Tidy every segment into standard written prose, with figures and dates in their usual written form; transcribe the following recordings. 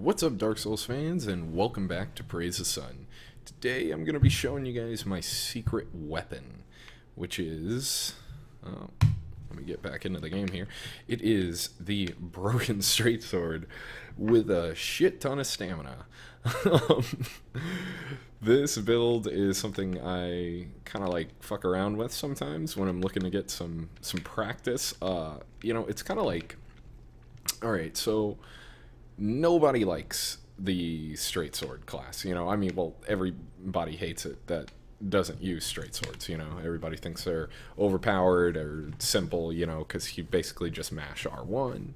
What's up, Dark Souls fans, and welcome back to Praise the Sun. Today I'm going to be showing you guys my secret weapon, which is... let me get back into the game here. It is the Broken Straight Sword with a shit ton of stamina. This build is something I kind of like fuck around with sometimes when I'm looking to get some practice. It's kind of like... Alright, so... Nobody likes the straight sword class, everybody hates it that doesn't use straight swords, everybody thinks they're overpowered or simple, because you basically just mash R1,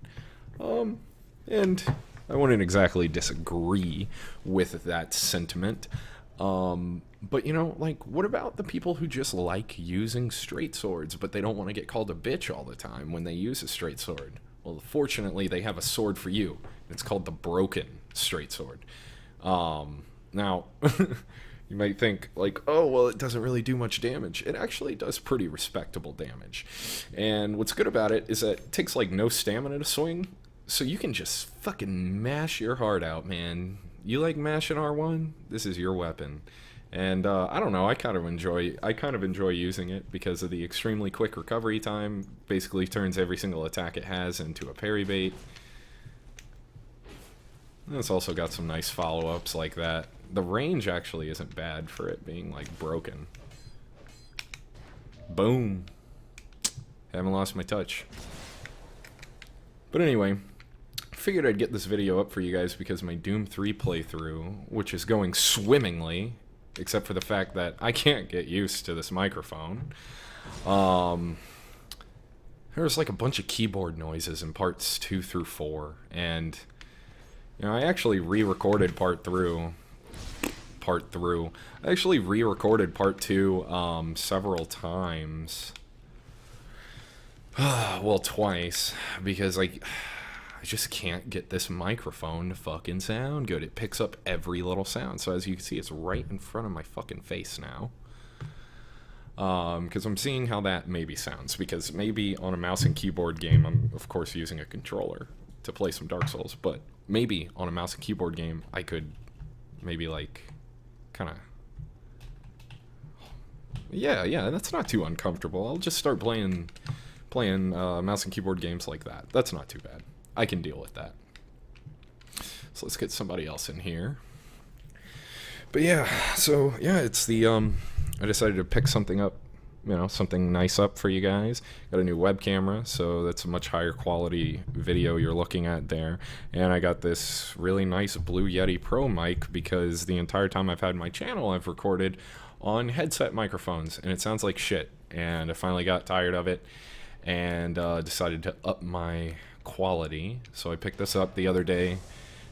and I wouldn't exactly disagree with that sentiment, but what about the people who just like using straight swords, but they don't want to get called a bitch all the time when they use a straight sword? Well, fortunately, they have a sword for you. It's called the Broken Straight Sword. Now, you might think, oh, well, it doesn't really do much damage. It actually does pretty respectable damage. And what's good about it is that it takes, no stamina to swing, so you can just fucking mash your heart out, man. You like mashing R1? This is your weapon. And I don't know, I kind of enjoy using it because of the extremely quick recovery time. Basically turns every single attack it has into a parry bait. And it's also got some nice follow-ups like that. The range actually isn't bad for it being broken. Boom. Haven't lost my touch. But anyway, figured I'd get this video up for you guys because my Doom 3 playthrough, which is going swimmingly, except for the fact that I can't get used to this microphone. There's a bunch of keyboard noises in parts 2 through 4, and I actually re-recorded part 2 several times. Well, twice, because I just can't get this microphone to fucking sound good. It picks up every little sound. So as you can see, it's right in front of my fucking face now. Because I'm seeing how that maybe sounds. Because maybe on a mouse and keyboard game, I'm of course using a controller to play some Dark Souls. But maybe on a mouse and keyboard game, I could maybe kind of... Yeah, that's not too uncomfortable. I'll just start playing mouse and keyboard games like that. That's not too bad. I can deal with that. So let's get somebody else in here. But it's the, I decided to pick something up, something nice up for you guys. Got a new web camera, so that's a much higher quality video you're looking at there. And I got this really nice Blue Yeti Pro mic because the entire time I've had my channel, I've recorded on headset microphones, and it sounds like shit. And I finally got tired of it and decided to up my quality. So I picked this up the other day,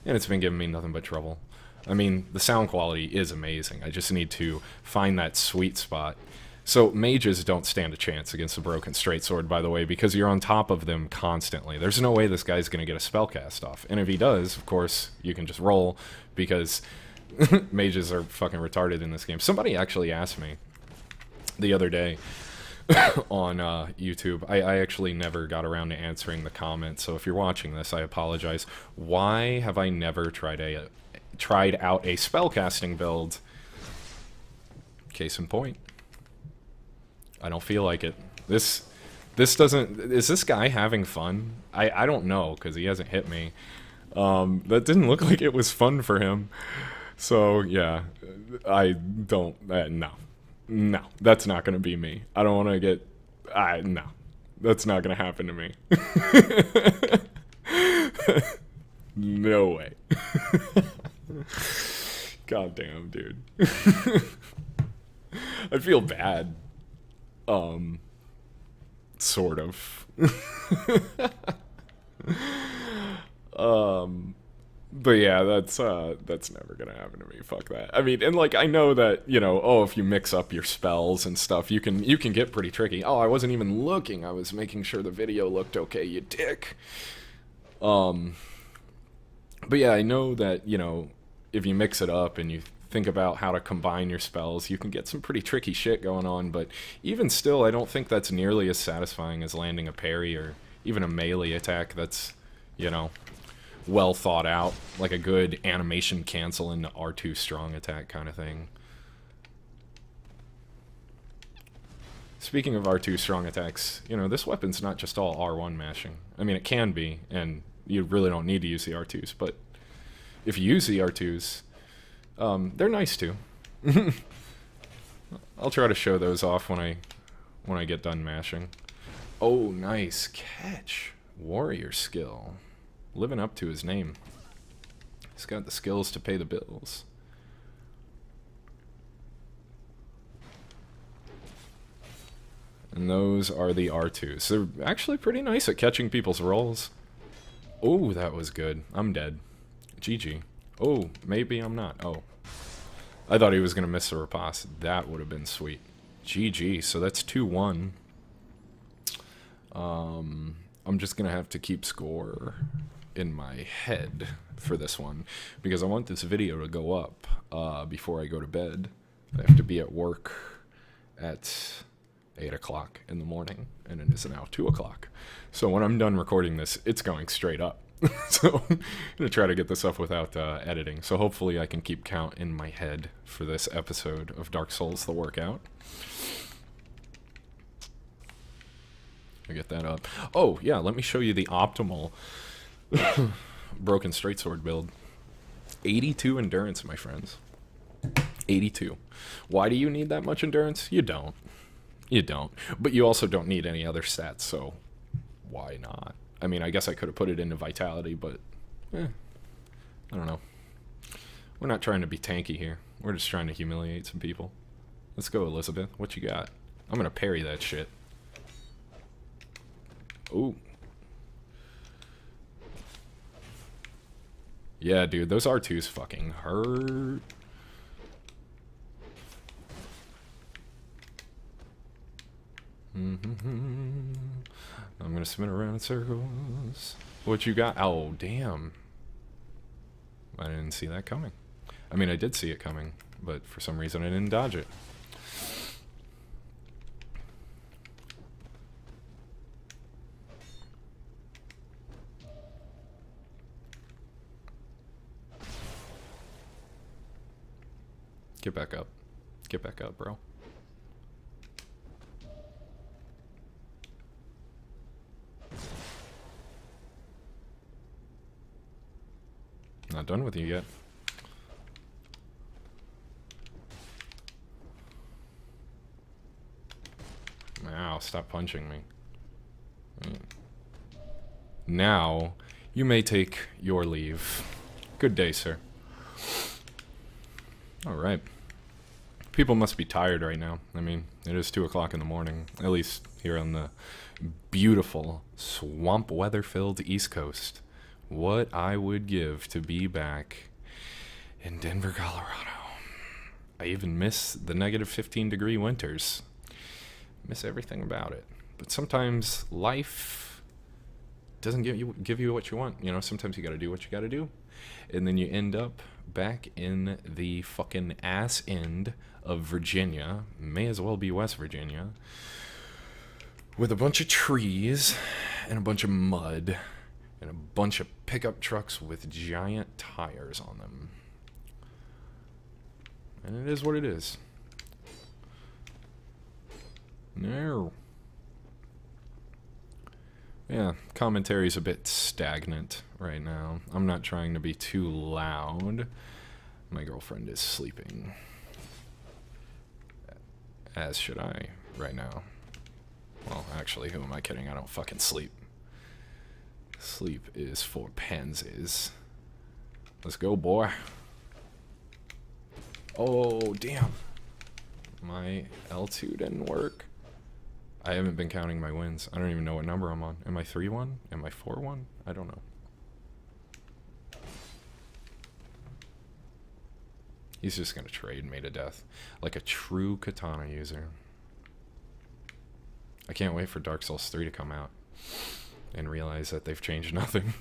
and it's been giving me nothing but trouble. I mean, the sound quality is amazing. I just need to find that sweet spot. So mages don't stand a chance against the Broken Straight Sword, by the way, because you're on top of them constantly. There's no way this guy's going to get a spell cast off. And if he does, of course, you can just roll, because mages are fucking retarded in this game. Somebody actually asked me the other day on YouTube. I actually never got around to answering the comment, so if you're watching this, I apologize. Why have I never tried out a spellcasting build? Case in point, I don't feel like it. This doesn't... Is this guy having fun? I don't know, because he hasn't hit me. That didn't look like it was fun for him. So, yeah, I don't... No, that's not going to be me. I don't want to get... No, that's not going to happen to me. No way. God damn, dude. I feel bad. Sort of. But yeah, that's never gonna happen to me. Fuck that. I mean, and I know that, if you mix up your spells and stuff, you can get pretty tricky. Oh, I wasn't even looking. I was making sure the video looked okay, you dick. But yeah, I know that, if you mix it up and you think about how to combine your spells, you can get some pretty tricky shit going on, but even still, I don't think that's nearly as satisfying as landing a parry or even a melee attack that's, well thought out, like a good animation cancel into R2 strong attack kind of thing. Speaking of R2 strong attacks, you know, this weapon's not just all R1 mashing. I mean, it can be, and you really don't need to use the R2s, but if you use the R2s, they're nice too. I'll try to show those off when I get done mashing. Oh, nice catch. Warrior skill. Living up to his name. He's got the skills to pay the bills. And those are the R2s. They're actually pretty nice at catching people's rolls. Oh, that was good. I'm dead. GG. Oh, maybe I'm not. Oh. I thought he was going to miss the riposte. That would have been sweet. GG. So that's 2-1. I'm just going to have to keep score in my head for this one, because I want this video to go up before I go to bed. I have to be at work at 8 o'clock in the morning, and it is now 2 o'clock. So when I'm done recording this, it's going straight up. So I'm going to try to get this up without editing. So hopefully I can keep count in my head for this episode of Dark Souls The Workout. I get that up. Oh, yeah, let me show you the optimal Broken Straight Sword build. 82 endurance, my friends. 82. Why do you need that much endurance? You don't. You don't. But you also don't need any other stats, so why not? I mean, I guess I could have put it into Vitality, but I don't know. We're not trying to be tanky here. We're just trying to humiliate some people. Let's go, Elizabeth. What you got? I'm going to parry that shit. Ooh. Yeah, dude, those R2s fucking hurt. I'm gonna spin around in circles. What you got? Oh, damn. I didn't see that coming. I mean, I did see it coming, but for some reason I didn't dodge it. Get back up. Get back up, bro. Not done with you yet. Ow, stop punching me. Now, you may take your leave. Good day, sir. Alright. People must be tired right now. I mean, it is 2 o'clock in the morning, at least here on the beautiful, swamp weather-filled East Coast. What I would give to be back in Denver, Colorado. I even miss the negative 15-degree winters. Miss everything about it. But sometimes life doesn't give you what you want. You know, sometimes you gotta do what you gotta do. And then you end up back in the fucking ass end of Virginia. May as well be West Virginia. With a bunch of trees and a bunch of mud. And a bunch of pickup trucks with giant tires on them. And it is what it is. No. Yeah, commentary's a bit stagnant right now. I'm not trying to be too loud. My girlfriend is sleeping. As should I right now. Well, actually, who am I kidding? I don't fucking sleep. Sleep is for pansies. Let's go, boy. Oh, damn. My L2 didn't work. I haven't been counting my wins. I don't even know what number I'm on. Am I 3-1? Am I 4-1? I don't know. He's just gonna trade me to death. Like a true katana user. I can't wait for Dark Souls 3 to come out. And realize that they've changed nothing.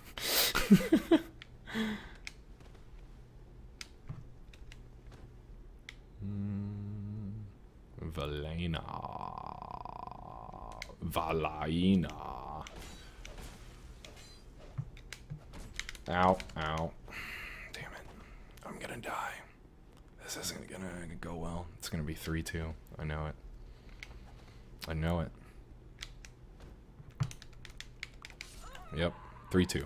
Valaina. Ow, ow. Damn it. I'm gonna die. This isn't gonna go well. It's gonna be 3-2. I know it. I know it. Yep, 3-2.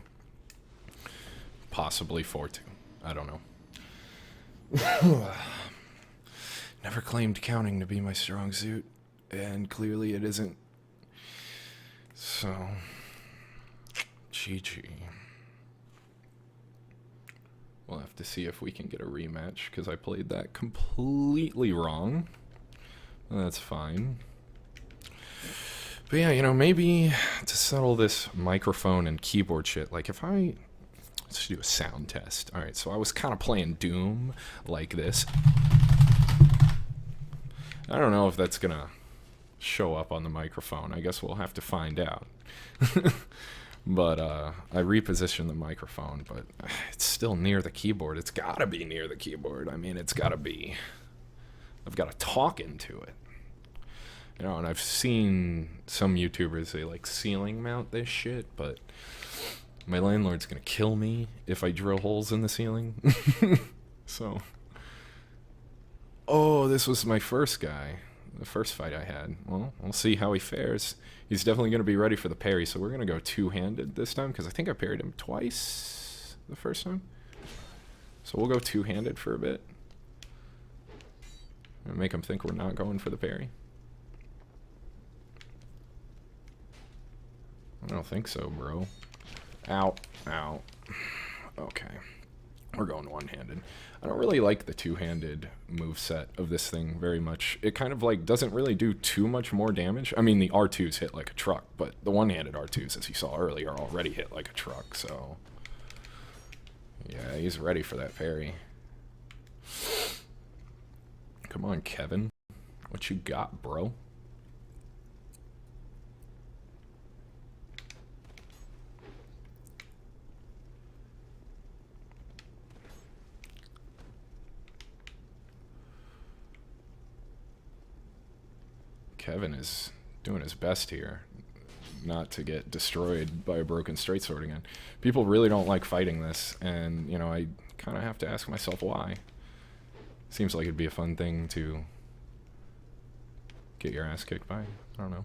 Possibly 4-2. I don't know. Never claimed counting to be my strong suit, and clearly it isn't. So, GG. We'll have to see if we can get a rematch, because I played that completely wrong. That's fine. But yeah, you know, maybe to settle this microphone and keyboard shit, like if I... Let's do a sound test. Alright, so I was kind of playing Doom like this. I don't know if that's gonna show up on the microphone. I guess we'll have to find out. But I repositioned the microphone, but it's still near the keyboard. It's gotta be near the keyboard. I mean, it's gotta be. I've gotta talk into it. You know, and I've seen some YouTubers, they like ceiling mount this shit, but my landlord's gonna kill me if I drill holes in the ceiling. So, oh, this was my first guy. The first fight I had. Well, we'll see how he fares. He's definitely going to be ready for the parry, so we're going to go two-handed this time, because I think I parried him twice the first time. So we'll go two-handed for a bit. And make him think we're not going for the parry. I don't think so, bro. Ow. Ow. Okay. We're going one-handed. I don't really like the two-handed moveset of this thing very much. It kind of like doesn't really do too much more damage. I mean, the R2s hit like a truck, but the one-handed R2s, as you saw earlier, already hit like a truck, so... Yeah, he's ready for that parry. Come on, Kevin. What you got, bro? Kevin is doing his best here not to get destroyed by a broken straight sword again. People really don't like fighting this, and, you know, I kind of have to ask myself why. Seems like it'd be a fun thing to get your ass kicked by. I don't know.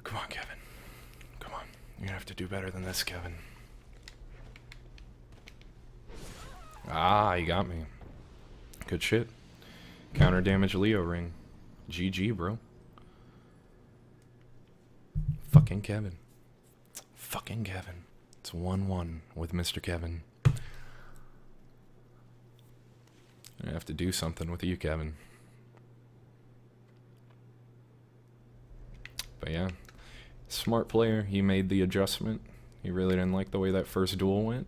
Come on, Kevin. Come on. You're gonna have to do better than this, Kevin. Ah, you got me. Good shit. Counter damage Leo ring. GG, bro. Fucking Kevin. Fucking Kevin. It's 1-1 with Mr. Kevin. I have to do something with you, Kevin. But yeah. Smart player. He made the adjustment. He really didn't like the way that first duel went.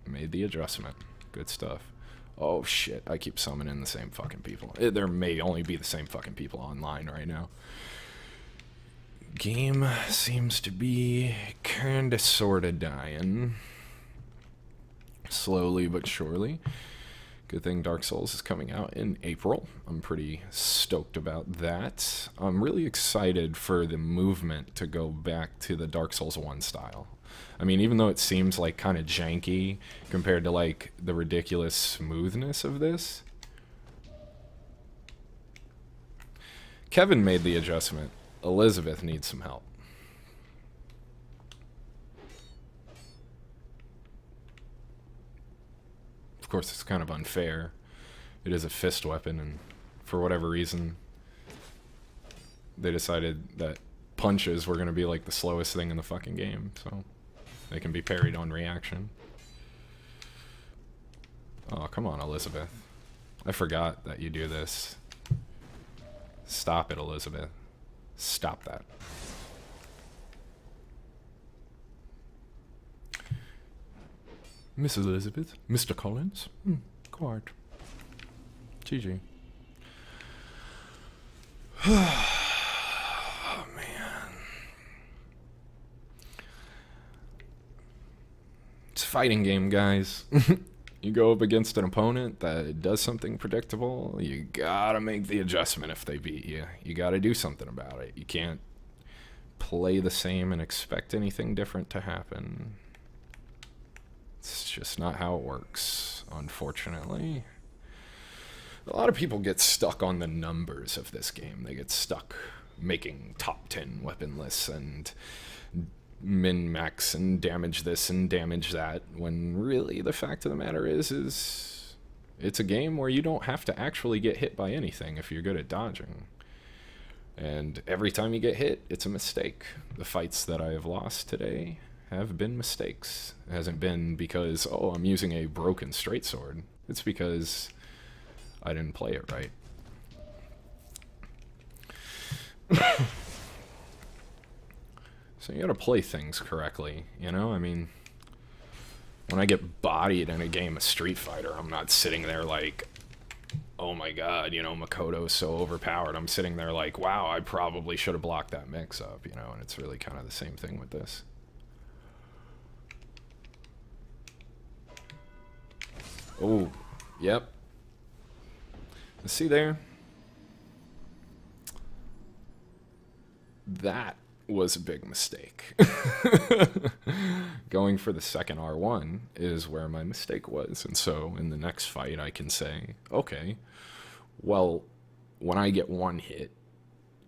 Made the adjustment. Good stuff. Oh shit, I keep summoning the same fucking people. There may only be the same fucking people online right now. Game seems to be kinda sorta dying. Slowly but surely. Good thing Dark Souls is coming out in April. I'm pretty stoked about that. I'm really excited for the movement to go back to the Dark Souls 1 style. I mean, even though it seems like kind of janky compared to like the ridiculous smoothness of this. Kevin made the adjustment. Elizabeth needs some help. Of course, it's kind of unfair. It is a fist weapon, and for whatever reason, they decided that punches were going to be like the slowest thing in the fucking game, so they can be parried on reaction. Oh, come on, Elizabeth. I forgot that you do this. Stop it, Elizabeth. Stop that. Miss Elizabeth? Mr. Collins? Quiet. GG. Oh, man. It's a fighting game, guys. You go up against an opponent that does something predictable, you gotta make the adjustment if they beat you. You gotta do something about it. You can't play the same and expect anything different to happen. It's just not how it works, unfortunately. A lot of people get stuck on the numbers of this game. They get stuck making top 10 weapon lists and min-max and damage this and damage that, when really the fact of the matter is it's a game where you don't have to actually get hit by anything if you're good at dodging. And every time you get hit, it's a mistake. The fights that I have lost today have been mistakes. It hasn't been because, oh, I'm using a broken straight sword. It's because I didn't play it right. So you gotta play things correctly, you know? I mean, when I get bodied in a game of Street Fighter, I'm not sitting there like, oh my god, you know, Makoto's so overpowered. I'm sitting there like, wow, I probably should have blocked that mix-up, you know? And it's really kind of the same thing with this. Oh, yep. See there? That was a big mistake. Going for the second R1 is where my mistake was. And so in the next fight, I can say, okay, well, when I get one hit,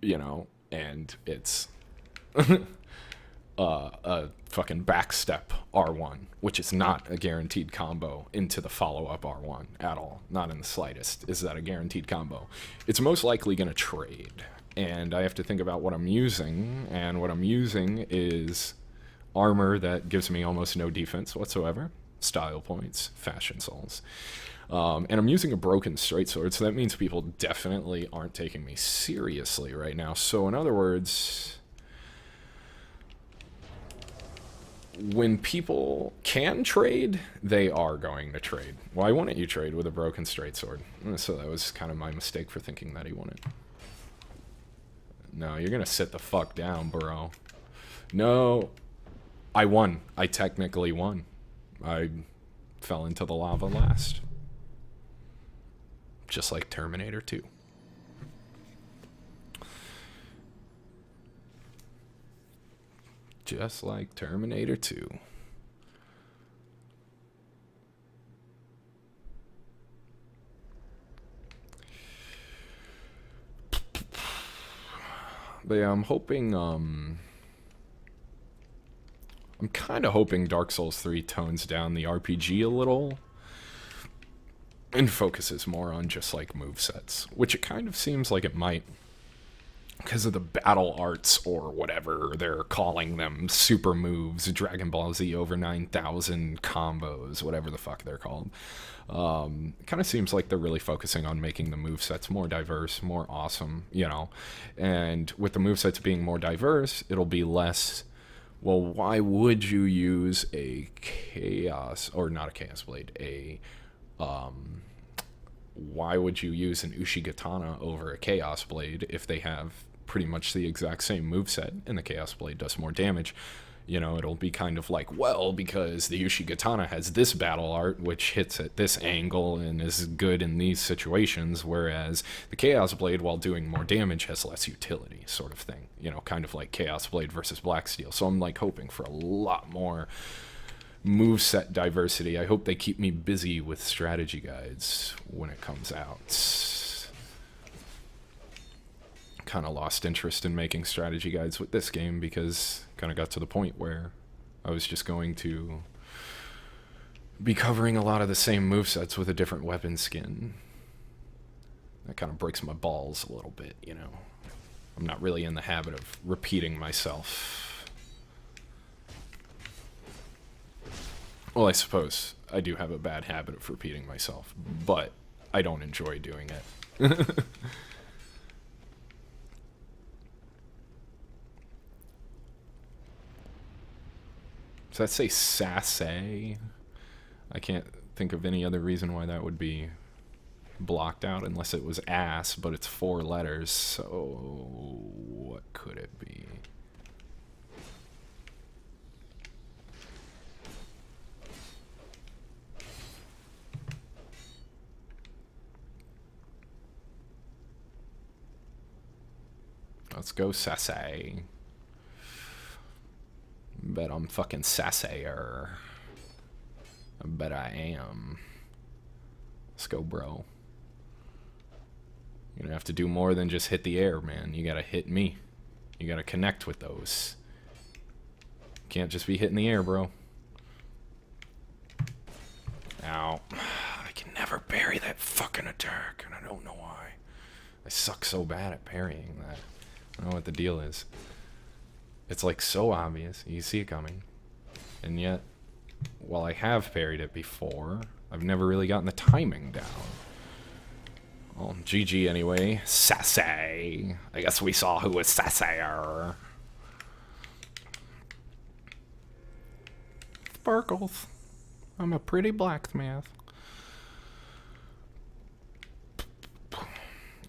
you know, and it's a fucking backstep R1, which is not a guaranteed combo into the follow-up R1 at all. Not in the slightest. Is that a guaranteed combo? It's most likely going to trade. And I have to think about what I'm using, and what I'm using is armor that gives me almost no defense whatsoever, style points, fashion souls. And I'm using a broken straight sword, so that means people definitely aren't taking me seriously right now. So in other words, when people can trade, they are going to trade. Why wouldn't you trade with a broken straight sword? So that was kind of my mistake for thinking that he wouldn't. No, you're gonna sit the fuck down, bro. No. I won. I technically won. I fell into the lava last. Just like Terminator 2. Just like Terminator 2. But yeah, I'm hoping, I'm kind of hoping Dark Souls 3 tones down the RPG a little and focuses more on just like movesets, which it kind of seems like it might, because of the battle arts or whatever they're calling them, super moves, Dragon Ball Z over 9,000 combos, whatever the fuck they're called. It kind of seems like they're really focusing on making the movesets more diverse, more awesome, you know. And with the movesets being more diverse, it'll be less, well, why would you use a Chaos, or not a Chaos Blade, why would you use an Ushigatana over a Chaos Blade if they have pretty much the exact same moveset and the Chaos Blade does more damage? You know, it'll be kind of like, well, because the Ushigatana has this battle art, which hits at this angle and is good in these situations, whereas the Chaos Blade, while doing more damage, has less utility, sort of thing. You know, kind of like Chaos Blade versus Black Steel. So I'm, like, hoping for a lot more moveset diversity. I hope they keep me busy with strategy guides when it comes out. Kind of lost interest in making strategy guides with this game because kind of got to the point where I was just going to be covering a lot of the same movesets with a different weapon skin. That kind of breaks my balls a little bit, you know. I'm not really in the habit of repeating myself. Well, I suppose I do have a bad habit of repeating myself, but I don't enjoy doing it. Does that say Sassay? I can't think of any other reason why that would be blocked out unless it was ass, but it's 4 letters, so what could it be? Let's go Sassay. bet I'm fucking sassier. I bet I am. Let's go, bro. You're gonna have to do more than just hit the air, man. You gotta hit me. You gotta connect with those. Can't just be hitting the air, bro. Ow. I can never parry that fucking attack, and I don't know why. I suck so bad at parrying that. I don't know what the deal is. It's like so obvious. You see it coming. And yet, while I have parried it before, I've never really gotten the timing down. Well, GG anyway. Sassy. I guess we saw who was sassier. Sparkles. I'm a pretty blacksmith.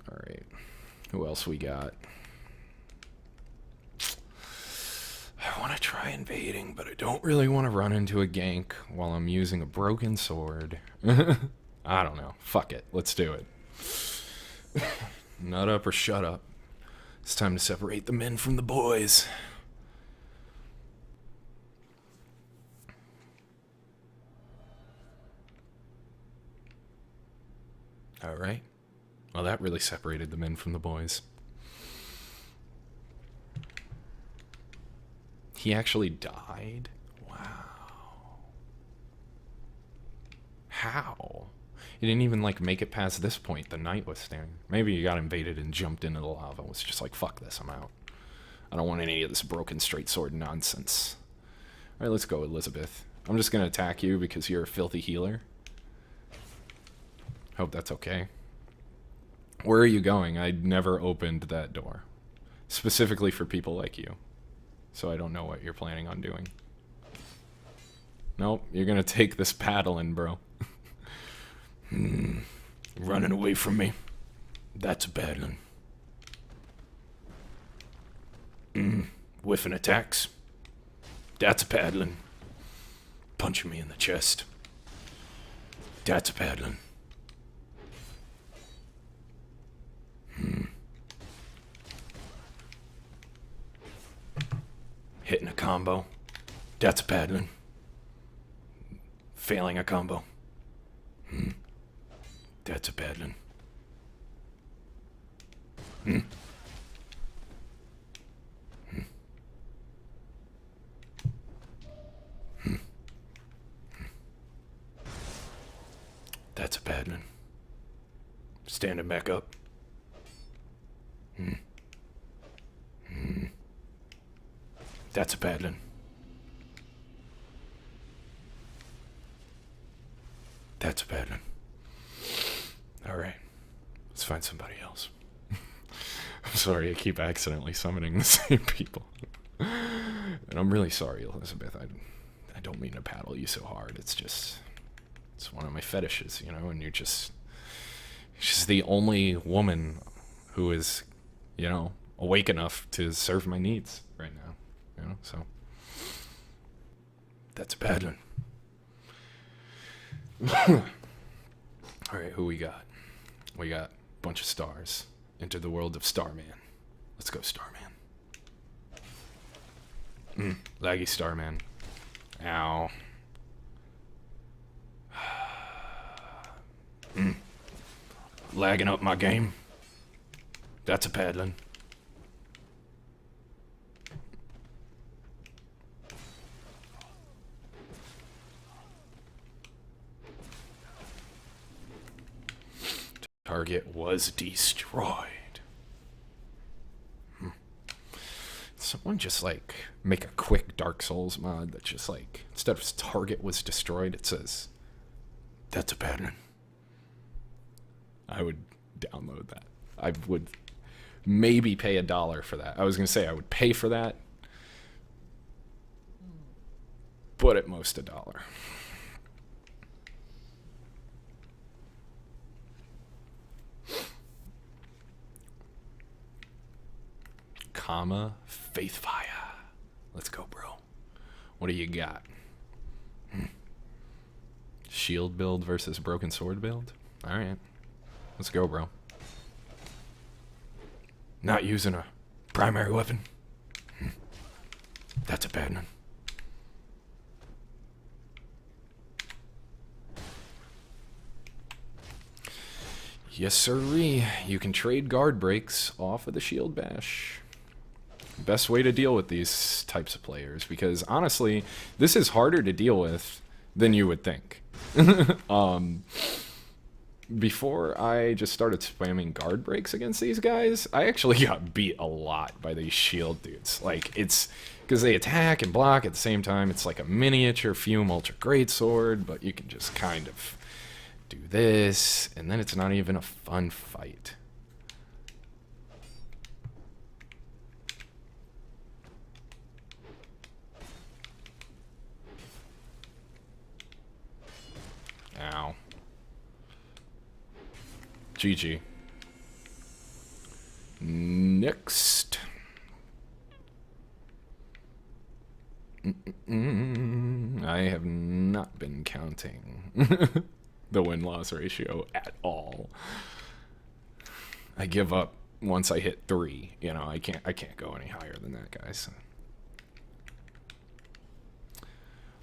Alright. Who else we got? I want to try invading, but I don't really want to run into a gank while I'm using a broken sword. I don't know. Fuck it. Let's do it. Nut up or shut up. It's time to separate the men from the boys. Alright. Well, that really separated the men from the boys. He actually died? Wow. How? He didn't even, like, make it past this point. The knight was standing. Maybe he got invaded and jumped into the lava and was just like, fuck this, I'm out. I don't want any of this broken straight sword nonsense. Alright, let's go, Elizabeth. I'm just gonna attack you because you're a filthy healer. Hope that's okay. Where are you going? I never opened that door. Specifically for people like you. So I don't know what you're planning on doing. Nope, you're gonna take this paddling, bro. Running away from me. That's a bad one. Whiffing attacks. That's a paddling. Punching me in the chest. That's a paddling. Hitting a combo. That's a paddling. Failing a combo. That's a paddling. That's a paddling. Standing back up. That's a paddling. That's a paddling. Alright. Let's find somebody else. I'm sorry, I keep accidentally summoning the same people. And I'm really sorry, Elizabeth. I don't mean to paddle you so hard. It's just... It's one of my fetishes, you know? And you're just... She's the only woman who is, you know, awake enough to serve my needs right now. You know, so that's a paddling. Alright, who we got? We got a bunch of stars. Enter the world of Starman. Let's go, Starman. Laggy Starman. Ow. Lagging up my game. That's a paddling. Target was destroyed. Someone just like make a quick Dark Souls mod that just like instead of target was destroyed, it says that's a pattern. I would download that. I would maybe pay $1 for that. I was gonna say I would pay for that, but at most $1. Comma Faithfire. Let's go, bro. What do you got? Shield build versus broken sword build? Alright. Let's go, bro. Not using a primary weapon. That's a bad one. Yes, sirree. You can trade guard breaks off of the shield bash. Best way to deal with these types of players, because honestly, this is harder to deal with than you would think. Before I just started spamming guard breaks against these guys, I actually got beat a lot by these shield dudes. Like, it's because they attack and block at the same time. It's like a miniature Fume Ultra Greatsword, but you can just kind of do this, and then it's not even a fun fight. Ow. GG. Next. I have not been counting the win-loss ratio at all. I give up once I hit 3. You know, I can't go any higher than that, guys.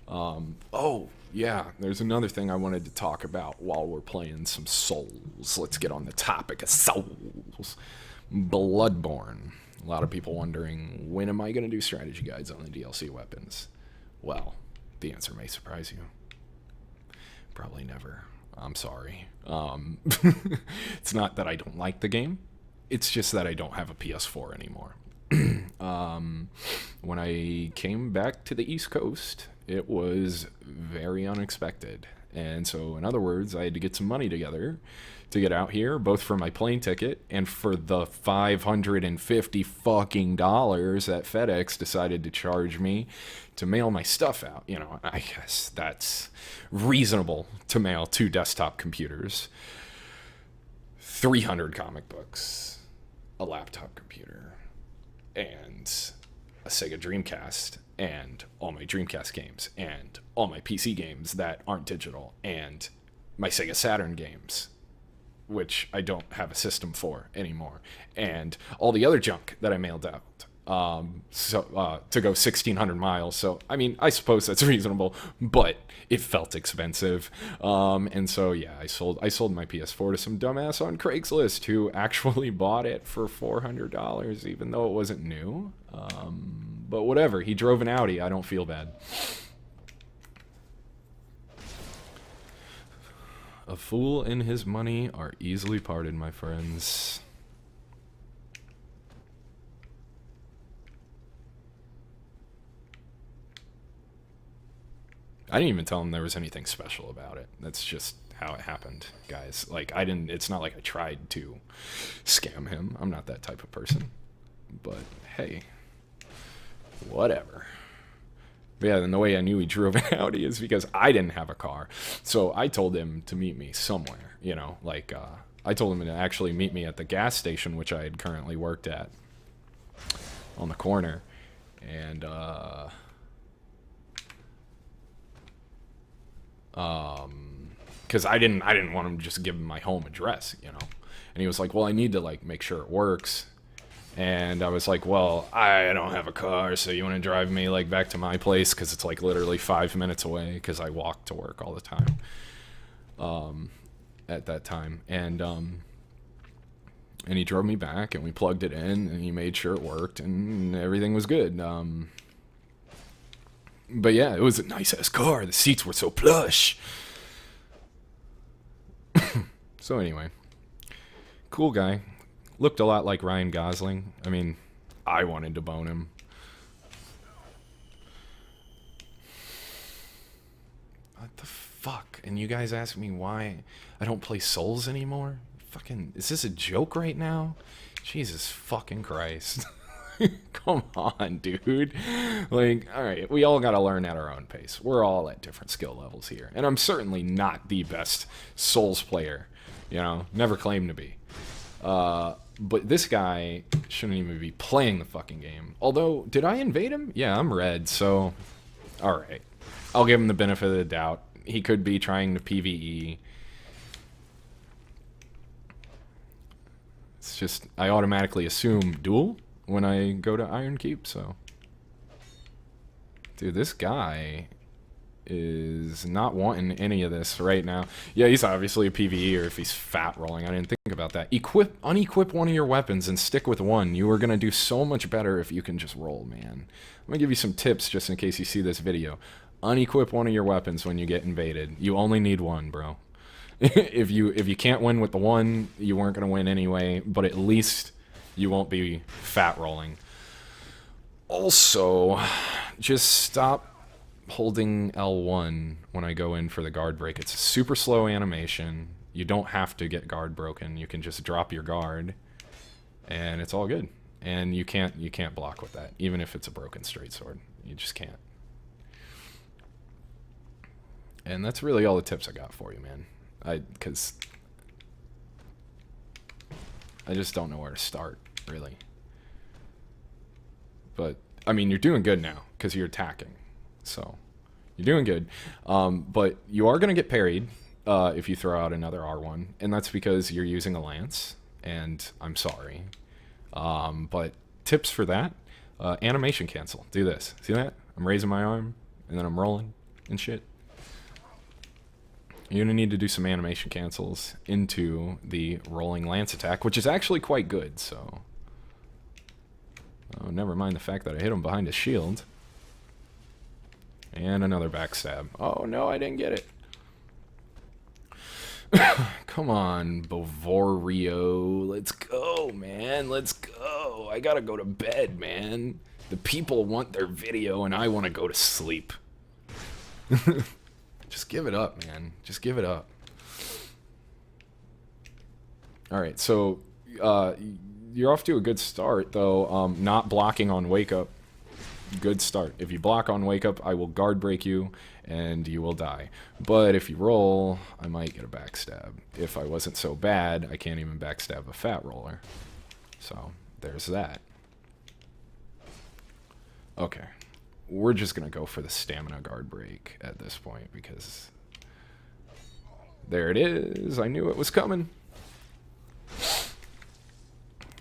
Oh, yeah, there's another thing I wanted to talk about while we're playing some Souls. Let's get on the topic of Souls. Bloodborne. A lot of people wondering, when am I going to do strategy guides on the DLC weapons? Well, the answer may surprise you. Probably never. I'm sorry. It's not that I don't like the game. It's just that I don't have a PS4 anymore. When I came back to the East Coast, it was very unexpected. And so, in other words, I had to get some money together to get out here, both for my plane ticket and for the $550 fucking dollars that FedEx decided to charge me to mail my stuff out. You know, I guess that's reasonable to mail 2 desktop computers, 300 comic books, a laptop computer, and a Sega Dreamcast, and all my Dreamcast games, and all my PC games that aren't digital, and my Sega Saturn games, which I don't have a system for anymore, and all the other junk that I mailed out. To go 1,600 miles. So, I mean, I suppose that's reasonable, but it felt expensive. And so, yeah, I sold my PS4 to some dumbass on Craigslist who actually bought it for $400, even though it wasn't new. But whatever, he drove an Audi. I don't feel bad. A fool and his money are easily parted, my friends. I didn't even tell him there was anything special about it. That's just how it happened, guys. Like, it's not like I tried to scam him. I'm not that type of person. But, hey, whatever. But yeah, and the way I knew he drove an Audi is because I didn't have a car. So I told him to meet me somewhere, you know, like, I told him to actually meet me at the gas station, which I had currently worked at on the corner. And, because I didn't want him to just give him my home address, you know. And he was like, well, I need to, like, make sure it works. And I was like, well, I don't have a car, so you want to drive me, like, back to my place? Because it's, like, literally 5 minutes away, because I walk to work all the time at that time. And he drove me back, and we plugged it in, and he made sure it worked, and everything was good. But yeah, it was a nice-ass car. The seats were so plush. So anyway, cool guy. Looked a lot like Ryan Gosling. I mean, I wanted to bone him. What the fuck? And you guys ask me why I don't play Souls anymore? Fucking, is this a joke right now? Jesus fucking Christ. Come on, dude. Like, alright, we all gotta learn at our own pace. We're all at different skill levels here. And I'm certainly not the best Souls player. You know, never claimed to be. But this guy shouldn't even be playing the fucking game. Although, did I invade him? Yeah, I'm red, so... Alright. I'll give him the benefit of the doubt. He could be trying to PvE. It's just, I automatically assume duel when I go to Iron Keep, so... Dude, this guy is not wanting any of this right now. Yeah, he's obviously a PvE, or if he's fat rolling, I didn't think about that. Unequip one of your weapons and stick with one. You are going to do so much better if you can just roll, man. I'm going to give you some tips just in case you see this video. Unequip one of your weapons when you get invaded. You only need one, bro. if you can't win with the one, you weren't going to win anyway, but at least you won't be fat rolling. Also, just stop holding L1 when I go in for the guard break. It's a super slow animation. You don't have to get guard broken. You can just drop your guard, and it's all good. And you can't block with that, even if it's a broken straight sword. You just can't. And that's really all the tips I got for you, man. Because I just don't know where to start, really. But I mean, you're doing good now because you're attacking, so you're doing good. But you are gonna get parried if you throw out another R1, and that's because you're using a lance, and I'm sorry. But tips for that, animation cancel. Do this. See that? I'm raising my arm, and then I'm rolling and shit. You're going to need to do some animation cancels into the rolling lance attack, which is actually quite good, so... Oh, never mind the fact that I hit him behind his shield. And another backstab. Oh, no, I didn't get it. Come on, Bavorio. Let's go, man. Let's go. I gotta go to bed, man. The people want their video, and I want to go to sleep. Just give it up, man. Just give it up. Alright, so you're off to a good start, though. Not blocking on wake up. Good start. If you block on wake up, I will guard break you, and you will die. But if you roll, I might get a backstab. If I wasn't so bad, I can't even backstab a fat roller. So, there's that. Okay. We're just going to go for the stamina guard break at this point, because there it is. I knew it was coming.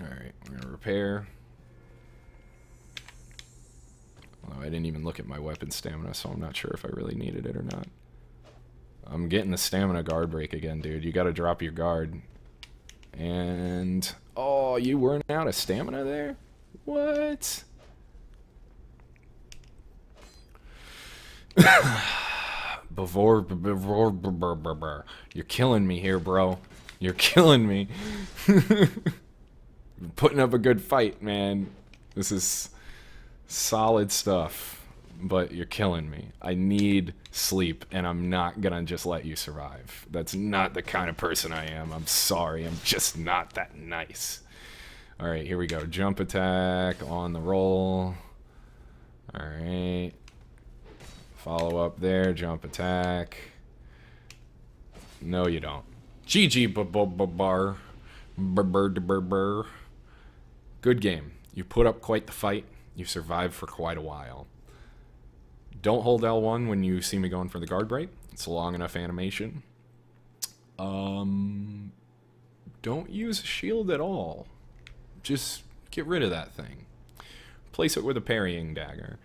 Alright, we're going to repair. Although I didn't even look at my weapon stamina, so I'm not sure if I really needed it or not. I'm getting the stamina guard break again, dude. You got to drop your guard. And... oh, you weren't out of stamina there? What? You're killing me here, bro. You're killing me. Putting up a good fight, man. This is solid stuff, but you're killing me. I need sleep, and I'm not gonna just let you survive. That's not the kind of person I am. I'm sorry. I'm just not that nice. Alright, here we go. Jump attack on the roll. Alright. Follow up there, jump attack. No, you don't. GG, bar. Good game. You put up quite the fight. You survived for quite a while. Don't hold L1 when you see me going for the guard break. It's a long enough animation. Don't use a shield at all. Just get rid of that thing. Place it with a parrying dagger.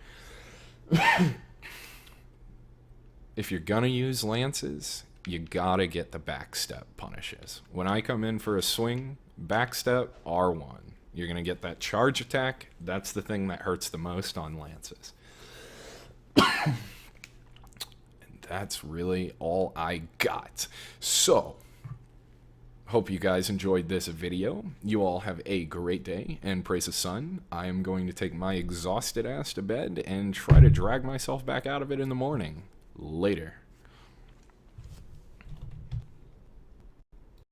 If you're gonna use lances, you gotta get the backstep punishes. When I come in for a swing, backstep, R1. You're gonna get that charge attack. That's the thing that hurts the most on lances. And that's really all I got. So, hope you guys enjoyed this video. You all have a great day, and praise the sun. I am going to take my exhausted ass to bed and try to drag myself back out of it in the morning. Later.